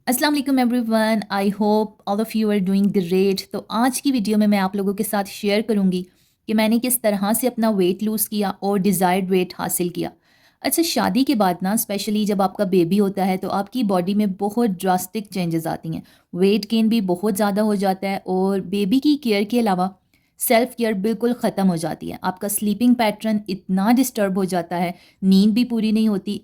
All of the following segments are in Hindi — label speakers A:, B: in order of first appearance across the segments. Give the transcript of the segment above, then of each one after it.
A: अस्सलाम वालेकुम everyone, I hope all of you are doing great. तो आज की वीडियो में मैं आप लोगों के साथ शेयर करूंगी कि मैंने किस तरह से अपना वेट लूज़ किया और डिज़ायर्ड वेट हासिल किया। अच्छा, शादी के बाद ना स्पेशली जब आपका बेबी होता है तो आपकी बॉडी में बहुत ड्रास्टिक चेंजेस आती हैं। वेट गेन भी बहुत ज़्यादा हो जाता है और बेबी की केयर के अलावा सेल्फ केयर बिल्कुल ख़त्म हो जाती है। आपका स्लीपिंग पैटर्न इतना डिस्टर्ब हो जाता है, नींद भी पूरी नहीं होती।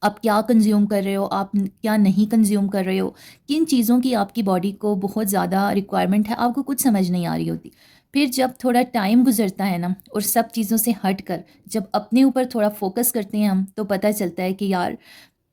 A: आप क्या कंज़्यूम कर रहे हो, आप क्या नहीं कंज़्यूम कर रहे हो, किन चीज़ों की आपकी बॉडी को बहुत ज़्यादा रिक्वायरमेंट है, आपको कुछ समझ नहीं आ रही होती। फिर जब थोड़ा टाइम गुज़रता है ना और सब चीज़ों से हट कर जब अपने ऊपर थोड़ा फ़ोकस करते हैं हम, तो पता चलता है कि यार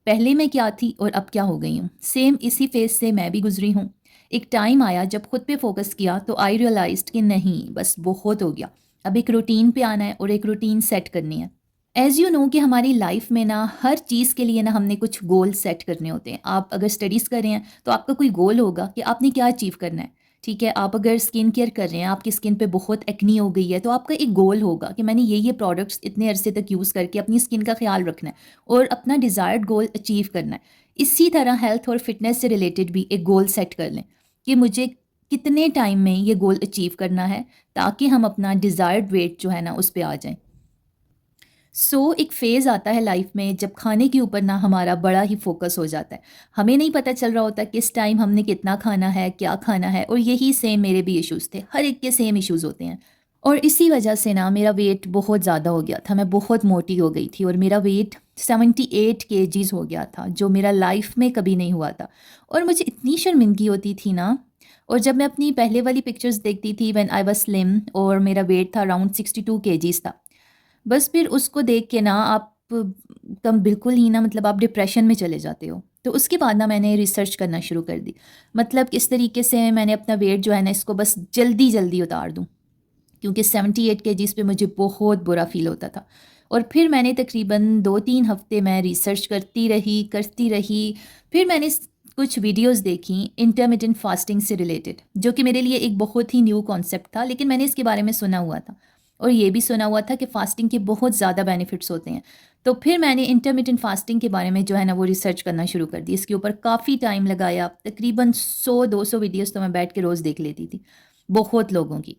A: पहले मैं क्या थी और अब क्या हो गई हूँ। सेम इसी फ़ेज़ से मैं भी गुज़री हूँ। एक टाइम आया जब खुद पे फ़ोकस किया तो आई रियलाइज़्ड कि नहीं, बस बहुत हो गया। अब एक रूटीन पे आना है और एक रूटीन सेट करनी है। एज़ यू नो कि हमारी लाइफ में ना हर चीज़ के लिए ना हमने कुछ गोल सेट करने होते हैं। आप अगर स्टडीज़ कर रहे हैं तो आपका कोई गोल होगा कि आपने क्या अचीव करना है, ठीक है? आप अगर स्किन केयर कर रहे हैं, आपकी स्किन पे बहुत एक्नी हो गई है, तो आपका एक गोल होगा कि मैंने ये प्रोडक्ट्स इतने अरसे तक यूज़ करके अपनी स्किन का ख्याल रखना है और अपना डिज़ायर्ड गोल अचीव करना है। इसी तरह हेल्थ और फिटनेस से रिलेटेड भी एक गोल सेट कर लें कि मुझे कितने टाइम में ये गोल अचीव करना है, ताकि हम अपना डिज़ायर्ड वेट जो है ना उस पे आ जाएँ। एक फ़ेज़ आता है लाइफ में जब खाने के ऊपर ना हमारा बड़ा ही फ़ोकस हो जाता है। हमें नहीं पता चल रहा होता किस टाइम हमने कितना खाना है, क्या खाना है, और यही सेम मेरे भी इश्यूज़ थे। हर एक के सेम इश्यूज़ होते हैं और इसी वजह से ना मेरा वेट बहुत ज़्यादा हो गया था। मैं बहुत मोटी हो गई थी और मेरा वेट 78 केजीज़ हो गया था, जो मेरा लाइफ में कभी नहीं हुआ था। और मुझे इतनी शर्मिंदगी होती थी ना। और जब मैं अपनी पहले वाली पिक्चर्स देखती थी व्हेन आई वाज़ स्लिम और मेरा वेट था अराउंड 62 केजीज़ था। बस फिर उसको देख के ना आप कम बिल्कुल ही ना, मतलब आप डिप्रेशन में चले जाते हो। तो उसके बाद ना मैंने रिसर्च करना शुरू कर दी। मतलब किस तरीके से मैंने अपना वेट जो है ना इसको बस जल्दी-जल्दी उतार दूँ। क्योंकि 78 केजीज़ पे मुझे बहुत बुरा फ़ील होता था। और फिर मैंने तकरीबन 2-3 हफ़्ते मैं रिसर्च करती रही। फिर मैंने कुछ वीडियोज़ देखी इंटरमिटेंट फ़ास्टिंग से रिलेटेड, जो कि मेरे लिए एक बहुत ही न्यू कॉन्सेप्ट था, लेकिन मैंने इसके बारे में सुना हुआ था। और ये भी सुना हुआ था कि फ़ास्टिंग के बहुत ज़्यादा बेनिफिट्स होते हैं। तो फिर मैंने इंटरमिटेंट फ़ास्टिंग के बारे में जो है ना वो रिसर्च करना शुरू कर दी। इसके ऊपर काफ़ी टाइम लगाया, तकरीबन 100-200 वीडियोज़ तो मैं बैठ के रोज़ देख लेती थी, बहुत लोगों की।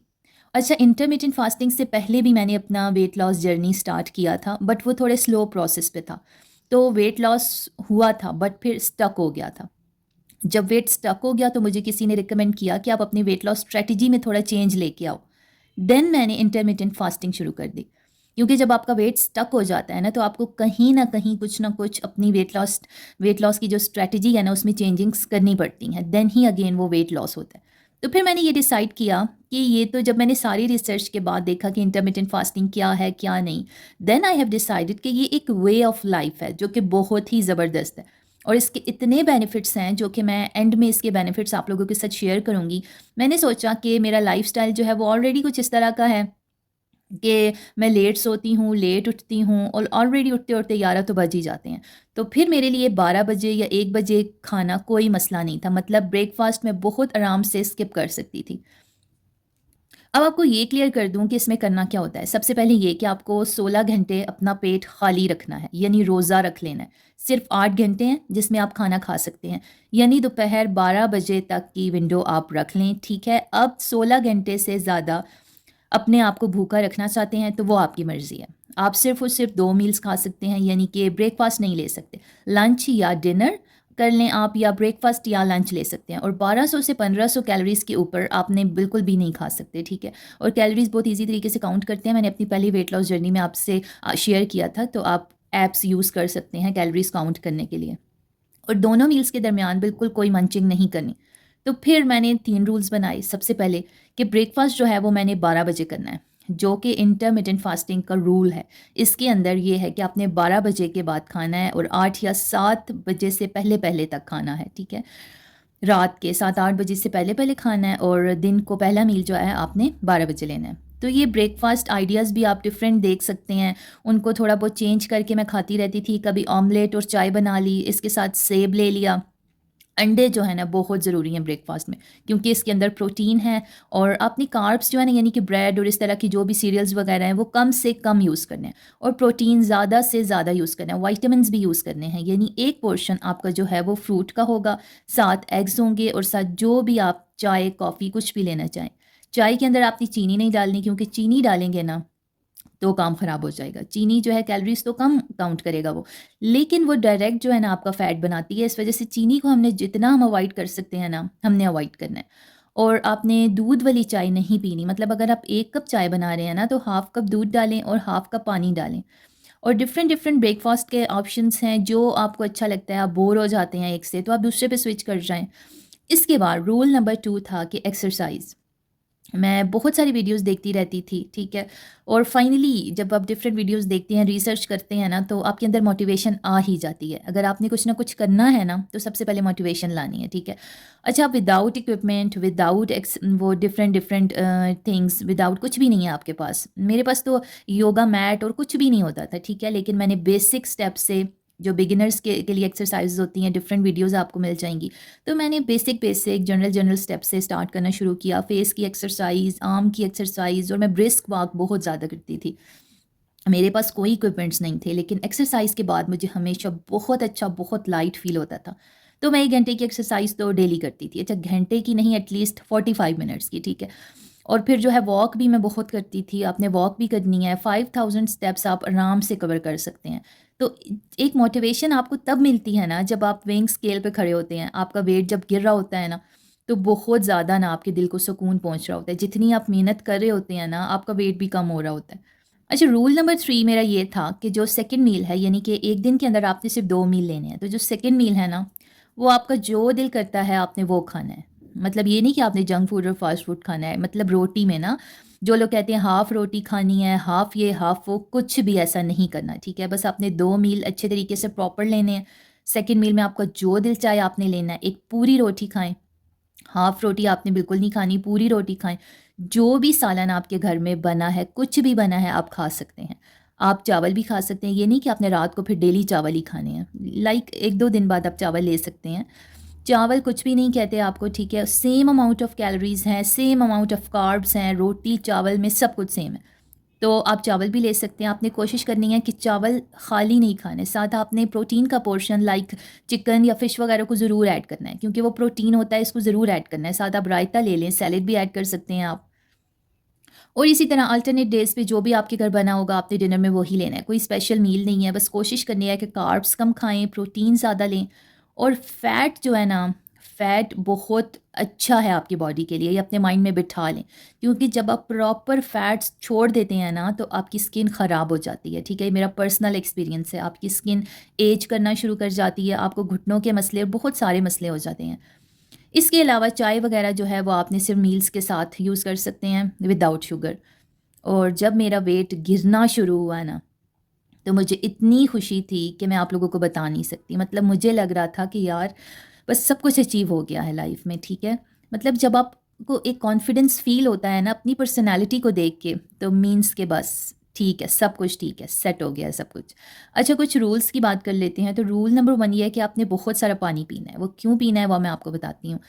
A: अच्छा, इंटरमिटेंट फास्टिंग से पहले भी मैंने अपना वेट लॉस जर्नी स्टार्ट किया था, बट वो थोड़े स्लो प्रोसेस पे था। तो वेट लॉस हुआ था बट फिर स्टक हो गया था। जब वेट स्टक हो गया तो मुझे किसी ने रिकमेंड किया कि आप अपनी वेट लॉस स्ट्रेटजी में थोड़ा चेंज लेके आओ। देन मैंने इंटरमिटेंट फास्टिंग शुरू कर दी। क्योंकि जब आपका वेट स्टक हो जाता है ना, तो आपको कहीं न कहीं कुछ ना कुछ अपनी वेट लॉस की जो स्ट्रैटेजी है ना उसमें चेंजिंग्स करनी पड़ती हैं, देन ही अगेन वो वेट लॉस होता है। तो फिर मैंने ये डिसाइड किया कि ये तो जब मैंने सारी रिसर्च के बाद देखा कि इंटरमिटेंट फास्टिंग क्या है, क्या नहीं, देन आई हैव डिसाइडेड कि ये एक वे ऑफ लाइफ है जो कि बहुत ही ज़बरदस्त है। और इसके इतने बेनिफिट्स हैं जो कि मैं एंड में इसके बेनिफिट्स आप लोगों के साथ शेयर करूँगी। मैंने सोचा कि मेरा लाइफ़स्टाइल जो है वो ऑलरेडी कुछ इस तरह का है कि मैं लेट सोती हूँ, लेट उठती हूँ और ऑलरेडी उठते-उठते 11 तो बज ही जाते हैं। तो फिर मेरे लिए 12 बजे या 1 बजे खाना कोई मसला नहीं था। मतलब ब्रेकफ़ास्ट मैं बहुत आराम से स्किप कर सकती थी। अब आपको ये क्लियर कर दूँ कि इसमें करना क्या होता है। सबसे पहले ये कि आपको 16 घंटे अपना पेट खाली रखना है, यानी रोज़ा रख लेना है। सिर्फ़ 8 घंटे हैं जिसमें आप खाना खा सकते हैं, यानी दोपहर 12 बजे तक की विंडो आप रख लें, ठीक है? अब 16 घंटे से ज़्यादा अपने आप को भूखा रखना चाहते हैं तो वो आपकी मर्ज़ी है। आप सिर्फ़ और सिर्फ़ 2 मील्स खा सकते हैं, यानी कि ब्रेकफ़ास्ट नहीं ले सकते। लंच या डिनर कर लें आप, या ब्रेकफ़ास्ट या लंच ले सकते हैं, और 1200 से 1500 कैलोरीज़ के ऊपर आपने बिल्कुल भी नहीं खा सकते, ठीक है? और कैलोरीज़ बहुत ईज़ी तरीके से काउंट करते हैं। मैंने अपनी पहली वेट लॉस जर्नी में आपसे शेयर किया था, तो आप ऐप्स यूज़ कर सकते हैं कैलोरीज़ काउंट करने के लिए। और दोनों मील्स के दरमियान बिल्कुल कोई मंचिंग नहीं करनी। तो फिर मैंने 3 रूल्स बनाए। सबसे पहले कि ब्रेकफ़ास्ट जो है वो मैंने 12 बजे करना है, जो कि इंटरमिटेंट फ़ास्टिंग का रूल है। इसके अंदर ये है कि आपने 12 बजे के बाद खाना है और 8 या 7 बजे से पहले-पहले तक खाना है, ठीक है? रात के 7-8 बजे से पहले-पहले खाना है और दिन को पहला मील जो है आपने 12 बजे लेना है। तो ये ब्रेकफ़ास्ट आइडियाज़ भी आप डिफ़रेंट देख सकते हैं। उनको थोड़ा बहुत चेंज करके मैं खाती रहती थी। कभी ऑमलेट और चाय बना ली, इसके साथ सेब ले लिया। अंडे जो है ना बहुत ज़रूरी हैं ब्रेकफास्ट में, क्योंकि इसके अंदर प्रोटीन है। और आपने कार्ब्स जो है ना, यानी कि ब्रेड और इस तरह की जो भी सीरियल्स वगैरह हैं, वो कम से कम यूज़ करने हैं, और प्रोटीन ज़्यादा से ज़्यादा यूज़ करना है। वाइटामिन्स भी यूज़ करने हैं, यानी एक पोर्शन आपका जो है वो फ्रूट का होगा, साथ एग्स होंगे, और साथ जो भी आप चाय कॉफ़ी कुछ भी लेना चाहें। चाय के अंदर आपने चीनी नहीं डालनी, क्योंकि चीनी डालेंगे ना तो काम ख़राब हो जाएगा। चीनी जो है कैलोरीज़ तो कम काउंट करेगा वो, लेकिन वो डायरेक्ट जो है ना आपका फ़ैट बनाती है। इस वज़ह से चीनी को हमने जितना हम अवॉइड कर सकते हैं ना, हमने अवॉइड करना है। और आपने दूध वाली चाय नहीं पीनी, मतलब अगर आप 1 कप चाय बना रहे हैं ना, तो हाफ़ कप दूध डालें और हाफ़ कप पानी डालें। और डिफ़रेंट डिफ़रेंट ब्रेकफ़ास्ट के ऑप्शंस हैं, जो आपको अच्छा लगता है। आप बोर हो जाते हैं एक से, तो आप दूसरे पे स्विच कर जाएँ। इसके बाद रूल नंबर 2 था कि एक्सरसाइज़। मैं बहुत सारी वीडियोस देखती रहती थी, ठीक है? और फाइनली जब आप डिफरेंट वीडियोस देखते हैं, रिसर्च करते हैं ना, तो आपके अंदर मोटिवेशन आ ही जाती है। अगर आपने कुछ ना कुछ करना है ना, तो सबसे पहले मोटिवेशन लानी है, ठीक है? अच्छा, विदाउट इक्विपमेंट, विदाउट वो डिफरेंट डिफरेंट थिंग्स, विदाउट कुछ भी नहीं है आपके पास। मेरे पास तो योगा मैट और कुछ भी नहीं होता था, ठीक है? लेकिन मैंने बेसिक स्टेप से, जो बिगिनर्स के लिए एक्सरसाइज होती हैं, डिफरेंट वीडियोज़ आपको मिल जाएंगी। तो मैंने basic basic general general step से स्टार्ट करना शुरू किया। फेस की एक्सरसाइज, आर्म की एक्सरसाइज, और मैं ब्रिस्क वॉक बहुत ज़्यादा करती थी। मेरे पास कोई इक्विपमेंट्स नहीं थे, लेकिन एक्सरसाइज के बाद मुझे हमेशा बहुत अच्छा, बहुत लाइट फील होता था। तो मैं 1 घंटे की एक्सरसाइज तो डेली करती थी। अच्छा, घंटे की नहीं, एटलीस्ट 45 मिनट्स की, ठीक है? और फिर जो है वॉक भी मैं बहुत करती थी। आपने वॉक भी करनी है, 5000 स्टेप्स आप आराम से कवर कर सकते हैं। तो एक मोटिवेशन आपको तब मिलती है ना, जब आप वेइंग स्केल पे खड़े होते हैं, आपका वेट जब गिर रहा होता है ना, तो बहुत ज़्यादा ना आपके दिल को सुकून पहुँच रहा होता है। जितनी आप मेहनत कर रहे होते हैं ना, आपका वेट भी कम हो रहा होता है। अच्छा, रूल नंबर 3 मेरा ये था कि जो सेकंड मील है, यानी कि एक दिन के अंदर आपने सिर्फ 2 मील लेने हैं। तो जो सेकंड मील है ना, वो आपका जो दिल करता है आपने वो खाना है। मतलब ये नहीं कि आपने जंक फूड और फास्ट फूड खाना है। मतलब रोटी में ना, जो लोग कहते हैं हाफ़ रोटी खानी है, हाफ़ ये हाफ़ वो, कुछ भी ऐसा नहीं करना, ठीक है? बस आपने 2 मील अच्छे तरीके से प्रॉपर लेने हैं। सेकंड मील में आपका जो दिल चाहे आपने लेना है। एक पूरी रोटी खाएँ, हाफ़ रोटी आपने बिल्कुल नहीं खानी, पूरी रोटी खाएँ। जो भी सालन आपके घर में बना है, कुछ भी बना है, आप खा सकते हैं। आप चावल भी खा सकते हैं, ये नहीं कि आपने रात को फिर डेली चावल ही खाने हैं। लाइक 1-2 दिन बाद आप चावल ले सकते हैं। चावल कुछ भी नहीं कहते आपको, ठीक है? सेम अमाउंट ऑफ कैलोरीज़ हैं, सेम अमाउंट ऑफ कार्ब्स हैं, रोटी, चावल में सब कुछ सेम है। तो आप चावल भी ले सकते हैं। आपने कोशिश करनी है कि चावल खाली नहीं खाने, साथ आपने प्रोटीन का पोर्शन लाइक चिकन या फ़िश वगैरह को ज़रूर ऐड करना है, क्योंकि वो प्रोटीन होता है, इसको ज़रूर ऐड करना है। साथ आप रायता ले लें, सैलेड भी ऐड कर सकते हैं आप। और इसी तरह अल्टरनेट डेज़ पे जो भी आपके घर बना होगा, आपने डिनर में वही लेना है। कोई स्पेशल मील नहीं है, बस कोशिश करनी है कि कार्ब्स कम खाएँ, प्रोटीन ज़्यादा लें। और फ़ैट जो है ना, फ़ैट बहुत अच्छा है आपकी बॉडी के लिए, ये अपने माइंड में बिठा लें। क्योंकि जब आप प्रॉपर फ़ैट्स छोड़ देते हैं ना, तो आपकी स्किन ख़राब हो जाती है, ठीक है? ये मेरा पर्सनल एक्सपीरियंस है। आपकी स्किन एज करना शुरू कर जाती है, आपको घुटनों के मसले और बहुत सारे मसले हो जाते हैं। इसके अलावा चाय वगैरह जो है वो आपने सिर्फ मील्स के साथ यूज़ कर सकते हैं विदाउट शुगर। और जब मेरा वेट गिरना शुरू हुआ ना, तो मुझे इतनी खुशी थी कि मैं आप लोगों को बता नहीं सकती। मतलब मुझे लग रहा था कि यार बस सब कुछ अचीव हो गया है लाइफ में, ठीक है? मतलब जब आपको एक कॉन्फिडेंस फ़ील होता है ना अपनी पर्सनैलिटी को देख के, तो मीन्स के बस ठीक है, सब कुछ ठीक है, सेट हो गया है सब कुछ। अच्छा, कुछ रूल्स की बात कर लेते हैं। तो रूल नंबर 1 ये है कि आपने बहुत सारा पानी पीना है। वो क्यों पीना है वो मैं आपको बताती हूँ।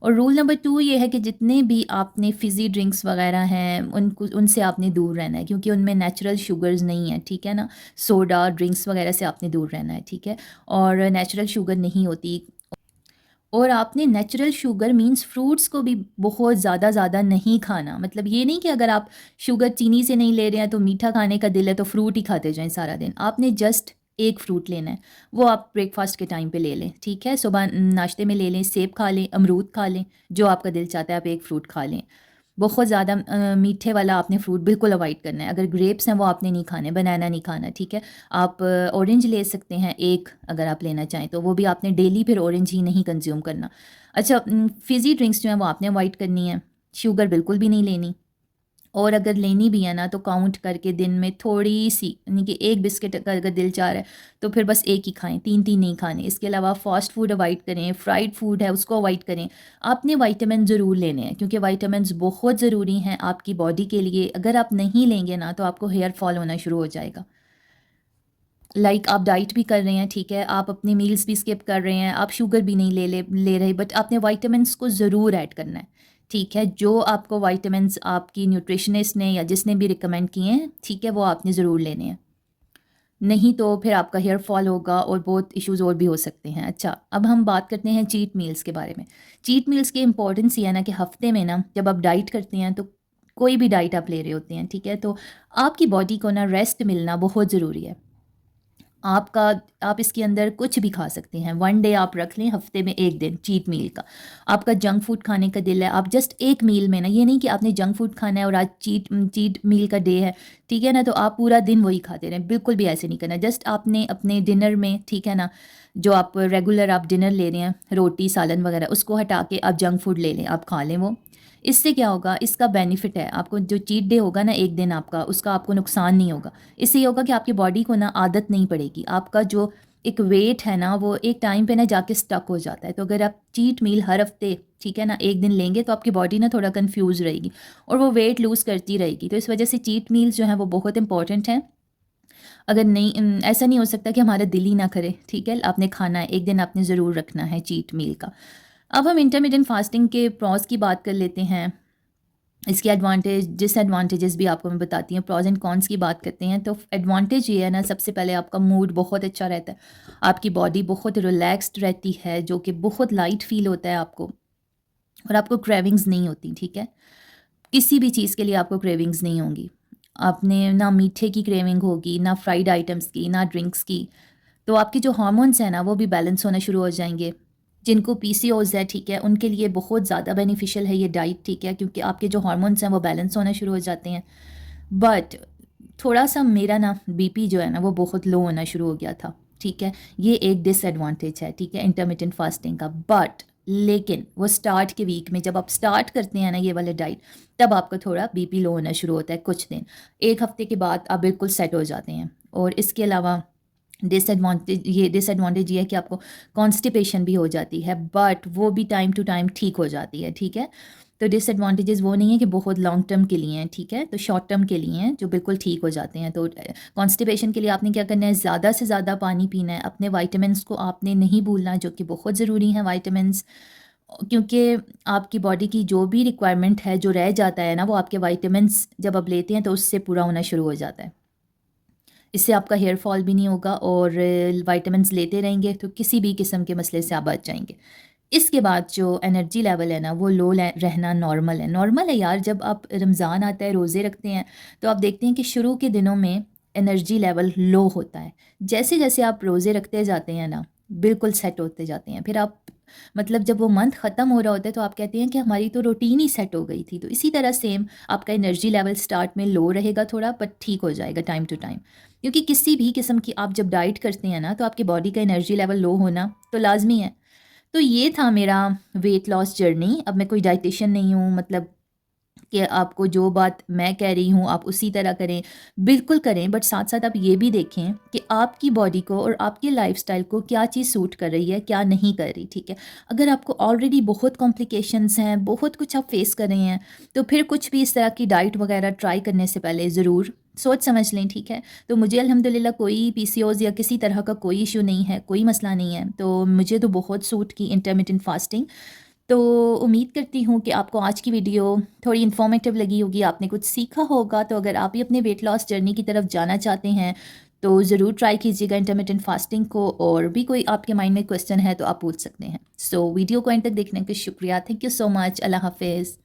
A: और रूल नंबर 2 ये है कि जितने भी आपने फ़िज़ी ड्रिंक्स वग़ैरह हैं, उनको उनसे आपने दूर रहना है, क्योंकि उनमें नेचुरल शुगर्स नहीं है, ठीक है ना? सोडा ड्रिंक्स वग़ैरह से आपने दूर रहना है, ठीक है? और नेचुरल शुगर नहीं होती। और आपने नेचुरल शुगर मीन्स फ्रूट्स को भी बहुत ज़्यादा ज़्यादा नहीं खाना। मतलब ये नहीं कि अगर आप शुगर चीनी से नहीं ले रहे हैं, तो मीठा खाने का दिल है, तो फ्रूट ही खाते जाएँ सारा दिन। आपने जस्ट 1 फ्रूट लेना है, वो आप ब्रेकफ़ास्ट के टाइम पे ले लें, ठीक है? सुबह नाश्ते में ले लें, सेब खा लें, अमरूद खा लें, जो आपका दिल चाहता है आप 1 फ्रूट खा लें। बहुत ज़्यादा मीठे वाला आपने फ्रूट बिल्कुल अवॉइड करना है। अगर ग्रेप्स हैं वो आपने नहीं खाने, बनाना नहीं खाना, ठीक है? आप ऑरेंज ले सकते हैं 1, अगर आप लेना चाहें तो, वो भी आपने डेली फिर ऑरेंज ही नहीं कंज़्यूम करना। अच्छा, फ़िज़ी ड्रिंक्स जो हैं वो आपने अवॉइड करनी है, शुगर बिल्कुल भी नहीं लेनी। और अगर लेनी भी है ना, तो काउंट करके दिन में थोड़ी-सी, यानी कि 1 बिस्किट का अगर दिल चाह रहा है, तो फिर बस 1 ही खाएँ, 3-3 नहीं खाने। इसके अलावा फ़ास्ट फूड अवॉइड करें, फ्राइड फूड है उसको अवॉइड करें। आपने विटामिन ज़रूर लेने हैं, क्योंकि विटामिन्स बहुत ज़रूरी हैं आपकी बॉडी के लिए। अगर आप नहीं लेंगे ना, तो आपको हेयर फॉल होना शुरू हो जाएगा। लाइक आप डाइट भी कर रहे हैं, ठीक है, आप अपनी मील्स भी स्किप कर रहे हैं, आप शुगर भी नहीं ले रहे, बट आपने वाइटामिन्स को ज़रूर ऐड करना है, ठीक है। जो आपको वाइटामिन्स आपकी न्यूट्रिशनिस्ट ने या जिसने भी रिकमेंड किए हैं, ठीक है, वो आपने ज़रूर लेने हैं, नहीं तो फिर आपका हेयर फॉल होगा और बहुत इश्यूज़ और भी हो सकते हैं। अच्छा, अब हम बात करते हैं चीट मील्स के बारे में। चीट मील्स की इंपॉर्टेंस ये है ना कि हफ्ते में ना जब आप डाइट करते हैं, तो कोई भी डाइट आप ले रहे होते हैं, ठीक है, तो आपकी बॉडी को ना रेस्ट मिलना बहुत ज़रूरी है। आपका आप इसके अंदर कुछ भी खा सकते हैं, वन डे आप रख लें, हफ्ते में एक दिन चीट मील का। आपका जंक फूड खाने का दिल है, आप जस्ट एक मील में ना, ये नहीं कि आपने जंक फूड खाना है और आज चीट मील का डे है, ठीक है ना, तो आप पूरा दिन वही खाते रहें, बिल्कुल भी ऐसे नहीं करना। जस्ट आपने अपने डिनर में, ठीक है ना, जो आप रेगुलर आप डिनर ले रहे हैं, रोटी सालन वगैरह, उसको हटा के आप जंक फूड ले लें, आप खा लें वो। इससे क्या होगा, इसका बेनिफिट है आपको, जो चीट डे होगा ना एक दिन आपका, उसका आपको नुकसान नहीं होगा। इससे ये होगा कि आपकी बॉडी को ना आदत नहीं पड़ेगी, आपका जो एक वेट है ना वो एक टाइम पे ना जाके स्टक हो जाता है। तो अगर आप चीट मील हर हफ्ते, ठीक है ना, एक दिन लेंगे, तो आपकी बॉडी ना थोड़ा कंफ्यूज रहेगी और वो वेट लूज़ करती रहेगी। तो इस वजह से चीट मील्स जो हैं वो बहुत इंपॉर्टेंट हैं। अगर नहीं, ऐसा नहीं हो सकता कि हमारा दिल ही ना करे, ठीक है, आपने खाना है, एक दिन आपने ज़रूर रखना है चीट मील का। अब हम इंटरमिटेंट फास्टिंग के प्रॉस की बात कर लेते हैं। इसके एडवांटेज डिसएडवांटेजेस भी आपको मैं बताती हूँ, प्रॉज एंड कॉन्स की बात करते हैं। तो एडवांटेज ये है ना, सबसे पहले आपका मूड बहुत अच्छा रहता है, आपकी बॉडी बहुत रिलैक्स्ड रहती है, जो कि बहुत लाइट फील होता है आपको, और आपको क्रेविंग्स नहीं होती, ठीक है, किसी भी चीज़ के लिए आपको क्रेविंग्स नहीं होंगी। आपने ना मीठे की क्रेविंग होगी, ना फ्राइड आइटम्स की, ना ड्रिंक्स की। तो आपके जो हार्मोन्स हैं ना वो भी बैलेंस होना शुरू हो जाएंगे। जिनको पीसीओज़ है, ठीक है, उनके लिए बहुत ज़्यादा बेनिफिशियल है ये डाइट, ठीक है, क्योंकि आपके जो हार्मोन्स हैं वो बैलेंस होना शुरू हो जाते हैं। बट थोड़ा सा मेरा ना बीपी जो है ना वो बहुत लो होना शुरू हो गया था, ठीक है, ये एक डिसएडवांटेज है, ठीक है, इंटरमिटेंट फास्टिंग का। बट लेकिन वो स्टार्ट के वीक में जब आप स्टार्ट करते हैं ना ये वाले डाइट, तब आपका थोड़ा बीपी लो होना शुरू होता है कुछ दिन, एक हफ्ते के बाद आप बिल्कुल सेट हो जाते हैं। और इसके अलावा डिसएडवांटेज ये है कि आपको कॉन्स्टिपेशन भी हो जाती है, बट वो भी टाइम टू टाइम ठीक हो जाती है, ठीक है। तो डिसएडवांटेजेस वो नहीं है कि बहुत लॉन्ग टर्म के लिए हैं, ठीक है, तो शॉर्ट टर्म के लिए हैं जो बिल्कुल ठीक हो जाते हैं। तो कॉन्स्टिपेशन के लिए आपने क्या करना है, ज़्यादा से ज़्यादा पानी पीना है, अपने वाइटामिन्स को आपने नहीं भूलना, जो कि बहुत ज़रूरी हैं वाइटामिन्स, क्योंकि आपकी बॉडी की जो भी रिक्वायरमेंट है, जो रह जाता है ना, वो आपके वाइटामिन्स जब आप लेते हैं तो उससे पूरा होना शुरू हो जाता है। इससे आपका हेयर फॉल भी नहीं होगा, और विटामिन्स लेते रहेंगे तो किसी भी किस्म के मसले से आप बच जाएंगे। इसके बाद जो एनर्जी लेवल है ना वो लो रहना नॉर्मल है यार। जब आप रमज़ान आता है, रोज़े रखते हैं, तो आप देखते हैं कि शुरू के दिनों में एनर्जी लेवल लो होता है। जैसे जैसे आप रोज़े रखते जाते हैं ना, बिल्कुल सेट होते जाते हैं। फिर आप, मतलब जब वो मंथ ख़त्म हो रहा होता है तो आप कहते हैं कि हमारी तो रूटीन ही सेट हो गई थी। तो इसी तरह सेम आपका एनर्जी लेवल स्टार्ट में लो रहेगा थोड़ा, बट ठीक हो जाएगा टाइम टू टाइम। क्योंकि किसी भी किस्म की आप जब डाइट करते हैं ना, तो आपकी बॉडी का एनर्जी लेवल लो होना तो लाजमी है। तो ये था मेरा वेट लॉस जर्नी। अब मैं कोई डाइटिशियन नहीं हूँ, मतलब कि आपको जो बात मैं कह रही हूँ आप उसी तरह करें, बिल्कुल करें, बट साथ साथ आप ये भी देखें कि आपकी बॉडी को और आपकी लाइफस्टाइल को क्या चीज़ सूट कर रही है, क्या नहीं कर रही, ठीक है। अगर आपको ऑलरेडी बहुत कॉम्प्लिकेशंस हैं, बहुत कुछ आप फेस कर रहे हैं, तो फिर कुछ भी इस तरह की डाइट वगैरह ट्राई करने से पहले ज़रूर सोच समझ लें, ठीक है। तो मुझे अल्हम्दुलिल्लाह कोई पीसीओज या किसी तरह का कोई इशू नहीं है, कोई मसला नहीं है, तो मुझे तो बहुत सूट की इंटरमिटेंट फास्टिंग। तो उम्मीद करती हूँ कि आपको आज की वीडियो थोड़ी इन्फॉर्मेटिव लगी होगी, आपने कुछ सीखा होगा। तो अगर आप भी अपने वेट लॉस जर्नी की तरफ जाना चाहते हैं तो ज़रूर ट्राई कीजिएगा इंटरमिटेंट फास्टिंग को, और भी कोई आपके माइंड में क्वेश्चन है तो आप पूछ सकते हैं। सो वीडियो को एंड तक देखने का शुक्रिया। Thank you so much. अल्लाह हाफिज़।